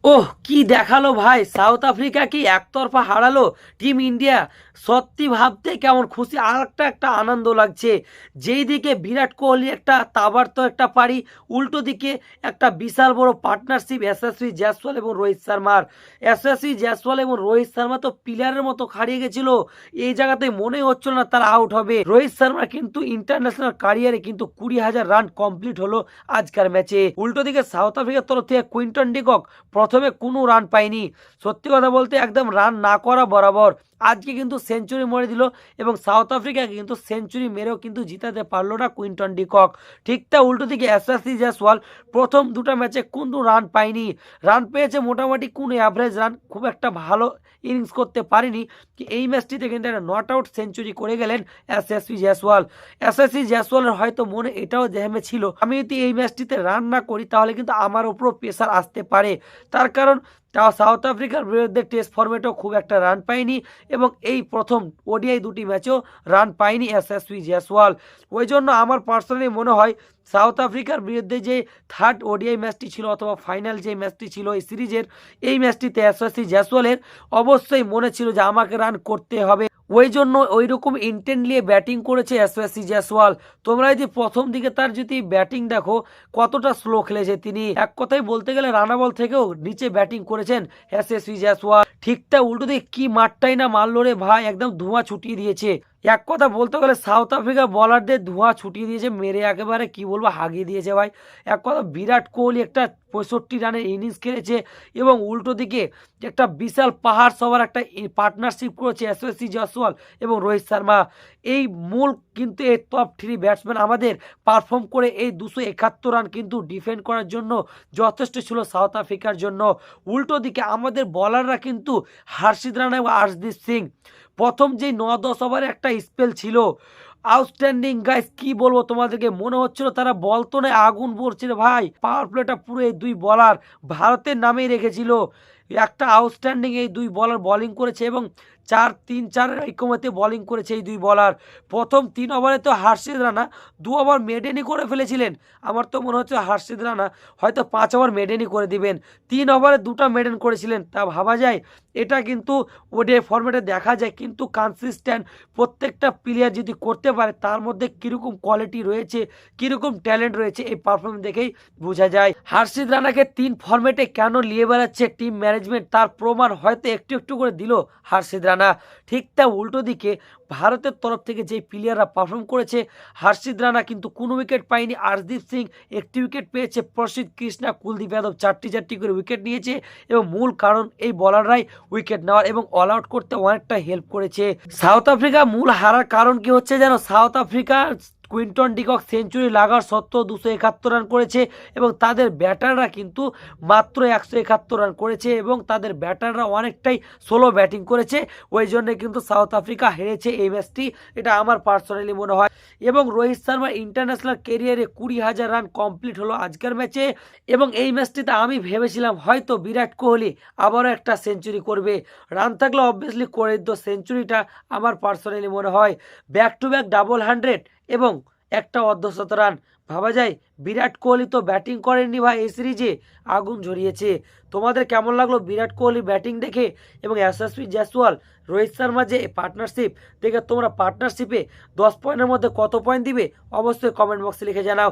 ওহ কি দেখালো ভাই, সাউথ আফ্রিকা কি একতরফা হারালো টিম ইন্ডিয়া। সত্যি ভাবতে কেমন খুশি আর একটা আনন্দ লাগছে। যেই দিকে বিরাট কোহলি একটা তাবার তো একটা পারি, উল্টো দিকে একটা বিশাল বড় পার্টনারশিপ এসএসভি জয়সওয়াল এবং রোহিত শর্মার। এসএসভি জয়সওয়াল এবং রোহিত শর্মা তো প্লেয়ারের মতো হারিয়ে গেছিল, এই জায়গাতে মনে হচ্ছিল না তারা আউট হবে। রোহিত শর্মা কিন্তু ইন্টারন্যাশনাল ক্যারিয়ারে কিন্তু 20,000 রান কমপ্লিট হলো আজকের ম্যাচে। উল্টো দিকে সাউথ আফ্রিকার তরফ থেকে কুইন্টন ডিকক প্রথমে কোনো রান পায়নি, সত্যি কথা বলতে একদম রান না করা বরাবর। আজকে কিন্তু সেঞ্চুরি মেরে দিল এবং সাউথ আফ্রিকাকে কিন্তু সেঞ্চুরি মেরেও কিন্তু জিতাতে পারলো না কুইন্টন ডিকক। ঠিক তা উল্টো দিকে এসএসভি জয়সওয়াল প্রথম দুটো ম্যাচে কোনো রান পায়নি, রান পেয়েছে মোটামুটি কোনো অ্যাভারেজ রান, খুব একটা ভালো ইনিংস করতে পারেনি। এই ম্যাচটিতে কিন্তু একটা নট আউট সেঞ্চুরি করে গেলেন এসএসভি জয়সওয়াল। এসএসভি জয়সওয়ালের হয়তো মনে এটাও জেহেমে ছিল, আমি যদি এই ম্যাচটিতে রান না করি তাহলে কিন্তু আমার উপরও প্রেসার আসতে পারে। তার কারণ তাও সাউথ আফ্রিকার বিরুদ্ধে টেস্ট ফর্মেটেও খুব একটা রান পায়নি এবং এই প্রথম ওডিআই দুটি ম্যাচেও রান পায়নি এসএসভি জয়সওয়াল। ওই জন্য আমার পার্সোনালি মনে হয় সাউথ আফ্রিকার বিরুদ্ধে যে থার্ড ওডিআই ম্যাচটি ছিল অথবা ফাইনাল যে ম্যাচটি ছিল এই সিরিজের, এই ম্যাচটিতে এসএসভি জয়সওয়ালের অবশ্যই মনে ছিল যে আমাকে রান করতে হবে, ওই জন্য ওই রকম ইন্টেন্ট নিয়ে ব্যাটিং করেছে এসএসভি জয়সওয়াল। তোমরা যদি প্রথম দিকে তার যদি ব্যাটিং দেখো কতটা স্লো খেলেছে তিনি, এক কথায় বলতে গেলে রানা বল থেকেও নিচে ব্যাটিং করেছেন এসএসভি জয়সওয়াল। ঠিকটা উল্টো দিকে কি মারটাই না মারলো রে ভাই, একদম ধোঁয়া ছুটিয়ে দিয়েছে। এক কথা বলতে গেলে সাউথ আফ্রিকা বলারদের ধোঁয়া ছুটিয়ে দিয়েছে, মেরে একেবারে কি বলবো হাগিয়ে দিয়েছে ভাই। এক কথা বিরাট কোহলি একটা 65 রানের ইনিংস খেলেছে এবং উল্টো দিকে একটা বিশাল পাহাড় সবার একটা পার্টনারশিপ করেছে এসএসভি জয়সওয়াল এবং রোহিত শর্মা। এই মূল কিন্তু এই টপ 3 ব্যাটসম্যান আমাদের পারফর্ম করে এই 271 রান কিন্তু ডিফেন্ড করার জন্য যথেষ্ট ছিল সাউথ আফ্রিকার জন্য। উল্টো দিকে আমাদের বলাররা কিন্তু হার্ষিদ রানা এবং আর্শদীপ সিং প্রথম যেই 9-10 ওভারে একটা স্পেল ছিল আউটস্ট্যান্ডিং গাইস, কি বলবো তোমাদেরকে, মনে হচ্ছিল তারা বল তো নেই আগুন পড়ছিল ভাই। পাওয়ার প্লেটা পুরো এই দুই বলার ভারতের নামেই রেখেছিল। একটা আউটস্ট্যান্ডিং এই দুই বলার বোলিং করেছে এবং 4-3-4 ঐক্যমতে বোলিং করেছে এই দুই বলার। প্রথম 3 ওভারে তো হার্ষিদ রানা 2 ওভার মেডেনই করে ফেলেছিলেন। আমার তো মনে হচ্ছে হার্ষিদ রানা হয়তো 5 ওভার মেডেনই করে দিবেন, 3 ওভারে 2টা মেডেন করেছিলেন। তা ভাবা যায় এটা কিন্তু ওডিআই ফরম্যাটে দেখা যায়, কিন্তু কনসিস্টেন্ট প্রত্যেকটা প্লেয়ার যদি করতে পারে তার মধ্যে কীরকম কোয়ালিটি রয়েছে, কীরকম ট্যালেন্ট রয়েছে এই পারফরমেন্স দেখেই বোঝা যায়। হার্ষিদ রানাকে 3 ফরম্যাটে কেন নিয়ে বেড়াচ্ছে টিম ম্যানেজমেন্ট তার প্রমাণ হয়তো একটু একটু করে দিল হার্ষিদ রানা। ঠিক তা উল্টো দিকে ভারতের তরফ থেকে যে প্লেয়াররা পারফর্ম করেছে, হার্ষিদ রানা কিন্তু কোনো উইকেট পায়নি, আর্শদীপ সিং একটি উইকেট পেয়েছে, প্রসিদ্ধ কৃষ্ণা, কুলদীপ যাদব 4টি করে উইকেট নিয়েছে এবং মূল কারণ এই বলাররাই উইকেট নেওয়ার এবং অল আউট করতে অনেকটা হেল্প করেছে। সাউথ আফ্রিকা মূল হারার কারণ কি হচ্ছে যেন, south Africa Quinton de Kock century লাগার সত্ত্বেও 271 রান করেছে এবং তাদের ব্যাটাররা কিন্তু মাত্র 171 রান করেছে এবং তাদের ব্যাটাররা অনেকটাই স্লো ব্যাটিং করেছে, ওই জন্য কিন্তু সাউথ আফ্রিকা হেরেছে এই ম্যাচটি, এটা আমার পার্সোনালি মনে হয়। এবং রোহিত শর্মার ইন্টারন্যাশনাল কেরিয়ারে 20,000 রান কমপ্লিট হলো আজকের ম্যাচে এবং এই ম্যাচটিতে আমি ভেবেছিলাম হয়তো বিরাট কোহলি আবারও একটা সেঞ্চুরি করবে, রান থাকলে অবভিয়াসলি করে দিত সেঞ্চুরিটা। আমার পার্সোনালি মনে হয় ব্যাক টু ব্যাক ডাবল 100 এবং একটা অর্ধশত রান, ভাবা যায় বিরাট কোহলি তো ব্যাটিং করেননি ভাই এই সিরিজে, আগুন ঝরিয়েছে। তোমাদের কেমন লাগলো বিরাট কোহলি ব্যাটিং দেখে এবং এসএসভি জয়সওয়াল রোহিত শর্মা যে পার্টনারশিপ দেখে তোমরা পার্টনারশিপে 10 পয়েন্টের মধ্যে কত পয়েন্ট দিবে অবশ্যই কমেন্ট বক্সে লিখে জানাও।